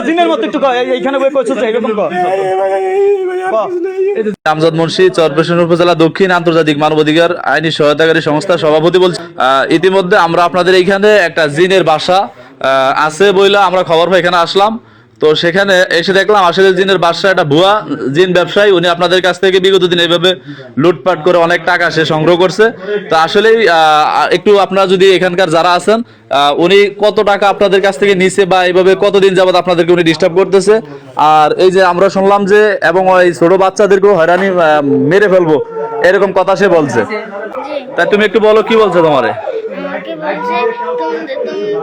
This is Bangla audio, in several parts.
জিনের মতো একটু এইখানে বই কইছস এরকম কর। আমজাদ মুন্সি চরপেশন উপজেলা দক্ষিণ আন্তর্জাতিক মানবাধিকার আইনি সহায়তাকারী সংস্থার সভাপতি বলছি। ইতিমধ্যে আমরা আপনাদের এইখানে একটা জিনের বাসা আছে বইলা আমরা খবর পাই এখানে আসলাম। তো সেখানে এসে দেখলাম আসলে জিনের বাসা একটা ভুয়া জিন ব্যবসায়ী, উনি আপনাদের কাছ থেকে বিগত দিন এইভাবে লুটপাট করে অনেক টাকা সে সংগ্রহ করছে। তো আসলেই একটু আপনারা যদি এখানকার যারা আছেন উনি কত টাকা আপনাদের কাছ থেকে নিছে বা এইভাবে কতদিন যাবত আপনাদেরকে উনি ডিস্টার্ব করতেছে, আর এই যে আমরা শুনলাম যে এবং ওই ছোট বাচ্চাদেরকেও হয়রানি মেরে ফেলবো এরকম কথা সে বলছে। তাই তুমি একটু বলো কি বলছো তোমারে? আমাকে বলছে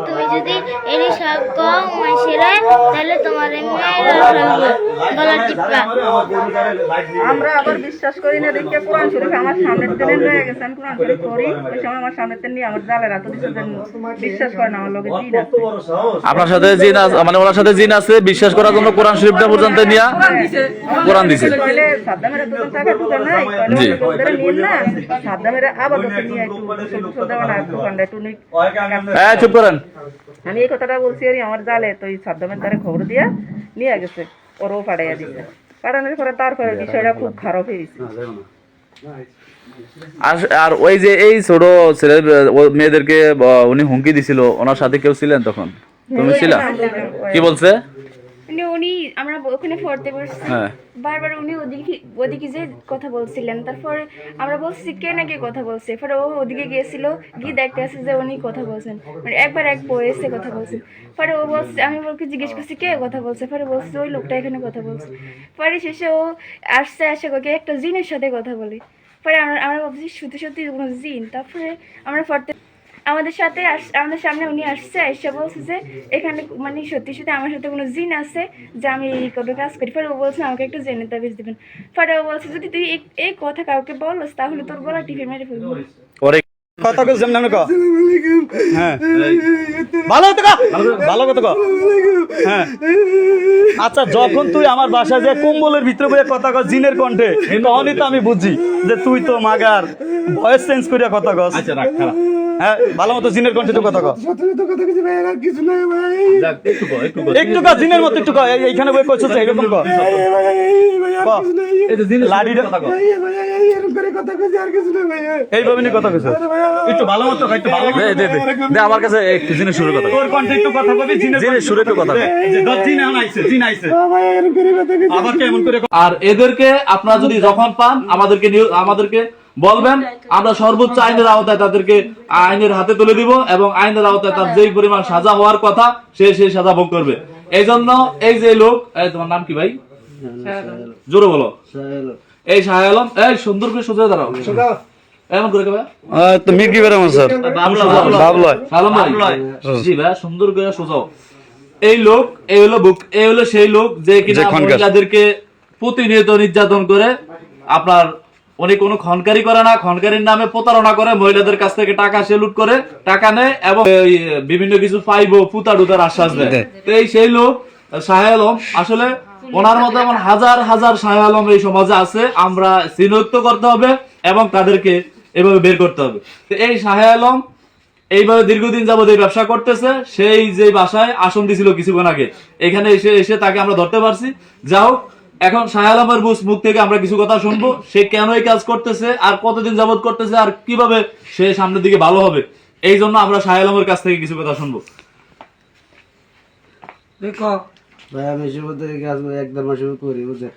তুমি যদি এর সব কও মাসেরা তাহলে তোমার গলা টিপা। আমরা আবার বিশ্বাস করি না দেখে কোরআন শরীফ আমার সামনে টেনে নিয়ে গেছেন, কোরআন শরীফ করি ওই সময় আমার সামনে টেনে নিয়ে আমার জালে রাত বিশ্বাস করে না আমার লগে জিন আছে। আপনার সাথে জিন আছে মানে ওনার সাথে জিন আছে বিশ্বাস করার জন্য কোরআন শরীফটা পর্যন্ত নিয়ে কোরআন দিছে। তাহলে সাদ্দামের তো টাকা টুকা নাই, জি ওদের নিয়ে না সাদ্দামের আবাদত নিয়ে একটু সুদ দেওয়া না দোকানটা একটু নিক। হ্যাঁ চুপ করেন। আমি এই কথাটা বলছি আর আমার জালে তো এই সাদ্দামের দ্বারা খবর দিয়া নিয়ে গেছে, ওরও পাঠাইয়া দিছে। পাঠানোর পরে তারপরে বিষয়টা খুব খারাপ হয়ে গেছে। আর ওই যে এই ছোট ছেলে মেয়েদেরকে উনি হুমকি দিছিল, ওনার সাথে কেউ ছিলেন তখন? তুমি ছিলা? কি বলছে? উনি আমরা ওখানে পড়তে বসছি, বারবার উনি ওদিকে যে কথা বলছিলেন। তারপর আমরা বলছি কে নাকি কথা বলছে, পরে ও ওদিকে গিয়েছিল, গিয়ে দেখতে আসছে যে উনি কথা বলছেন, মানে একবার এক বয়সে কথা বলছেন। পরে ও বলছে, আমি ওকে জিজ্ঞেস করছি কে কথা বলছে, পরে বলছে ওই লোকটা এখানে কথা বলছে। পরে শেষে ও আসছে, আসে ওকে একটা জিনের সাথে কথা বলি। পরে আমরা ভাবছি সত্যি সত্যি কোনো জিন। তারপরে আমরা পড়তে আমাদের সামনে উনি আসছে, এসে বলছে যে এখানে মানে সত্যি সত্যি আমার সাথে কোনো জিন আছে যে আমি এই কবে কাজ করি। পরে ও বলছে আমাকে একটু জেনে তাবিজ দিবেন। পরে ও বলছে যদি তুই এই কথা কাউকে বলস তাহলে তোর গলা টিপে মেরে ফেলবো। কথা কইছ না কো? হ্যাঁ ভালো তো কো, ভালো কথা কো। হ্যাঁ আচ্ছা, যখন তুই আমার বাসায় যে কম্বলের ভিতরে বসে কথা কস জিনের কণ্ঠে, তখনই তো আমি বুঝি যে তুই তো মাগার ভয়েস চেঞ্জ করিয়া কথা কস। আচ্ছা রাখ, হ্যাঁ ভালো মতো জিনের কণ্ঠে তো কথা কস। একটু কা জিনের মতো একটু কয়, এইখানে বই কইছস এরকম কর। এই যে জিনের লাড়িটা কথা কস, এইভাবে নি কথা কইছস। একটু ভালো মতো একটু ভালো মতো দে আমার কাছে একটু জিনের সুরে কথা, তোর কণ্ঠে একটু কথা কবি, জিনের সুরে একটু কথা কই। জিন আইছে আবার কেমন করে। আর এদেরকে আপনারা যদি যখন পান আমাদেরকে বলবেন, আমরা সর্বোচ্চ আইনের আওতায় তাদেরকে আইনের হাতে তুলে দিব এবং আইনের আওতায় তার যেই পরিমাণ সাজা হওয়ার কথা সেই সাজা ভোগ করবে। এই জন্য এই যে লোক, তোমার নাম কি ভাই? জোরে বলো। এই শাহ আলম, এই সুন্দর করে সোজা দাঁড়াও। এমন করে ভাই তুমি কি বেরো স্যার জি ভাই সুন্দর করে সোজাও। এই লোক এই হলো সেই লোক যে কিনা মহিলাদেরকে প্রতিনিয়ত নির্যাতন করে। আপনার উনি কোনো খনকারি করে না, খনকারির নামে প্রতারণা করে, মহিলাদের কাছ থেকে টাকা সে লুট করে, টাকা নেয় এবং বিভিন্ন কিছু পাইবো পুতা টুতার আশ্বাস দেয়। তো এই সেই লোক শাহ আলম, আসলে ওনার মতো এমন হাজার হাজার শাহ আলম এই সমাজে আছে। আমরা চিহ্নিত করতে হবে এবং তাদেরকে এভাবে বের করতে হবে। তো এই শাহ আলম এইভাবে দীর্ঘদিন যাবত এই ব্যবসা করতেছে। সেই যে বাসায় আসন দিছিল কিছুক্ষণ আগে, এখানে এসে তাকে আমরা ধরতে পারছি। যাও এখন শাহ আলমের মুখ থেকে আমরা কিছু কথা শুনবো, সে কেন এই কাজ করতেছে আর কতদিন যাবত করতেছে আর কিভাবে সে সামনের দিকে ভালো হবে। এই জন্য আমরা শাহ আলমের কাছ থেকে কিছু কথা শুনবো। দেখো ভাই, আমি কাজ একদম করি বুঝে,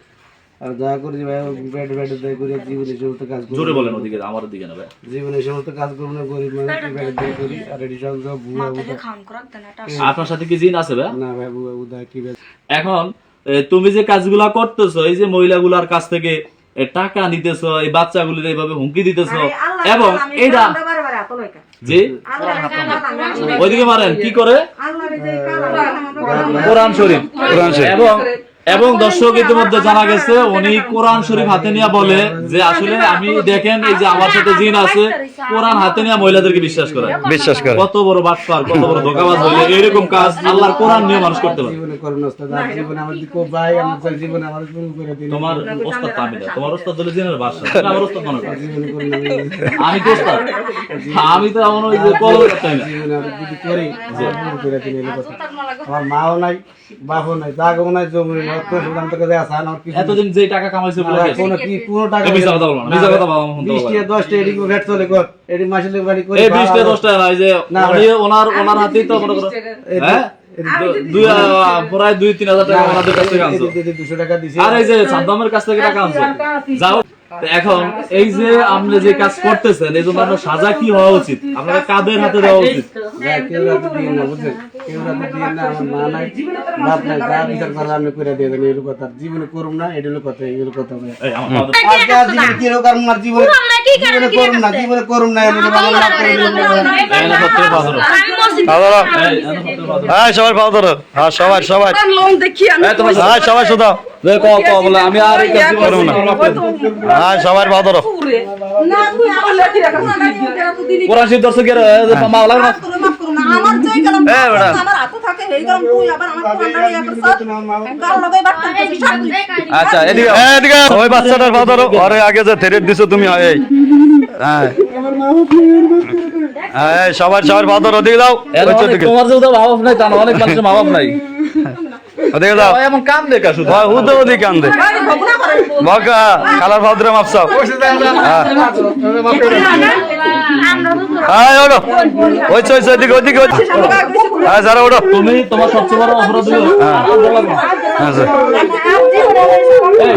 আর দয়া করে ভাই ব্যাটে দয়া করে জীবনে সমস্ত কাজ করি। জোরে বলেন, ওদিকে আমার দিকে না ভাই। জীবনে সমস্ত কাজ করবো না, গরিব মানুষ ব্যাটে দয়া করি। আর এটি সব বুয়া আপনার সাথে কি জিন আছে ভাই? না ভাই, বুয়া উদা কি ভাই। এখন তুমি যে কাজগুলা করতেছো, এই যে মহিলাগুলার কাছ থেকে টাকা নিতেছো, এই বাচ্চাগুলোর এইভাবে হুমকি দিতেছো এবং এইটা জি ওইদিকে মারেন কি করে কোরআন শরীফ এবং এবং দর্শক ইতিমধ্যে জানা গেছে উনি কোরআন শরীফ হাতে নিয়ে বলে যে আসলে আমি দেখেন এই যে আমার সাথে জিন আছে কোরআন হাতে নিয়ে মহিলাদেরকে বিশ্বাস করে। কত বড় বাটপার, কত বড় ধোঁকাবাজ হইলে এরকম কাজ আল্লাহর কোরআন নিয়ে মানুষ করতে পারে। জীবনে করুন ওস্তাদ, আর জীবনে আমার দিকে ভাই আমার জীবনে আমার শুরু করে দিন। তোমার ওস্তাদ তো আমি না, তোমার ওস্তাদ হলো জিনের বাদশা, তুমি আমার ওস্তাদ মনে করো। জীবনে করুন আমি তো ওস্তাদ, আমি তো এমন ওই যে কলম করতে না। জীবনে আমি যদি করি শুরু করে দিন এই কথা। আমার মাও নাই, বাপও নাই, জাগও নাই, জমি নাই, অত সুদাম থেকে যে আসান আর কিছু এতদিন যে টাকা কামাইছে বলে গেছে। কোনো কি কোনো টাকা মিছা কথা বলবো না, মিছা কথা বলবো না। 20 টা 10 টা এদিকে ভেট চলে কর, এডি মাসের বাড়ি করে এই 20 টা 10 টা না, এই যে উনি ওনার হাতেই তো মনে করো হ্যাঁ প্রায় 2-3 হাজার টাকা ওনাদের কাছ থেকে আনছো। 200 টাকা দিছি। আর এই যে সাদ্দামের কাছ থেকে টাকা আনছো। যাও এখন এই যে আপনি যে কাজ করতেছেন এই জন্য আপনার সাজা কি হওয়া উচিত, আপনার কাদের হাতে দেওয়া উচিত? কেউ রাতে দিন না, বুঝছেন, কেউ রাতে দিন না, আমার মা নাই, বাপ নাই, যা বিচার করার আপনি করে দিয়ে দেন। এগুলো কথা জীবনে করুম না, এগুলো কথা, এগুলো কথা ভাই। এই আমার বাবা- আজকে আর জীবনে কি হোক আর আমার জীবনে করুম না, জীবনে করুম না, এগুলো ভালো না করে দিলাম। এই না সত্যি কথা বলো। ধরো এই না সত্যি কথা বলো। হ্যাঁ সবাই পাও ধরো, হ্যাঁ সবাই সবাই এই তোমার হ্যাঁ সবাই শুধু যে ক বলে আমি আর এই কাজ করব না। হ্যাঁ সবাই পাও ধরো। না তুই আমার লেখি রাখা তুই কোরআন শরীফ দর্শক এর মামলা না। আমার চাই কালাম এ বেটা। আমার হাতে থাকে এই কালাম তুই আবার আমার কোনটা ইয়া করছ কাল লগে বাট্টা করছিস আচ্ছা এদিকে এদিকে ওই বাচ্চাটার পাও ধরো, আরে আগে যে থ্রেড দিছো তুমি এই হ্যাঁ হ্যাঁ সবাই সবার পাও ধরো, ওদিকে দাও, ওই দিকে তোমার যে মা বাপ নাই তা না, অনেক মানুষের মা বাপ নাই। ওদিকে দাও, এমন কাম দেখা শুধু ওই হুদো ওদিকে কান্দে বাকা কালার পাও ধরে মাপসাও। হ্যাঁ ওড়ো, ওই ওইদিকে ওইদিকে হ্যাঁ যারা ওড়ো। তুমি তোমার সবচেয়ে বড় অপরাধ হলো হ্যাঁ এই,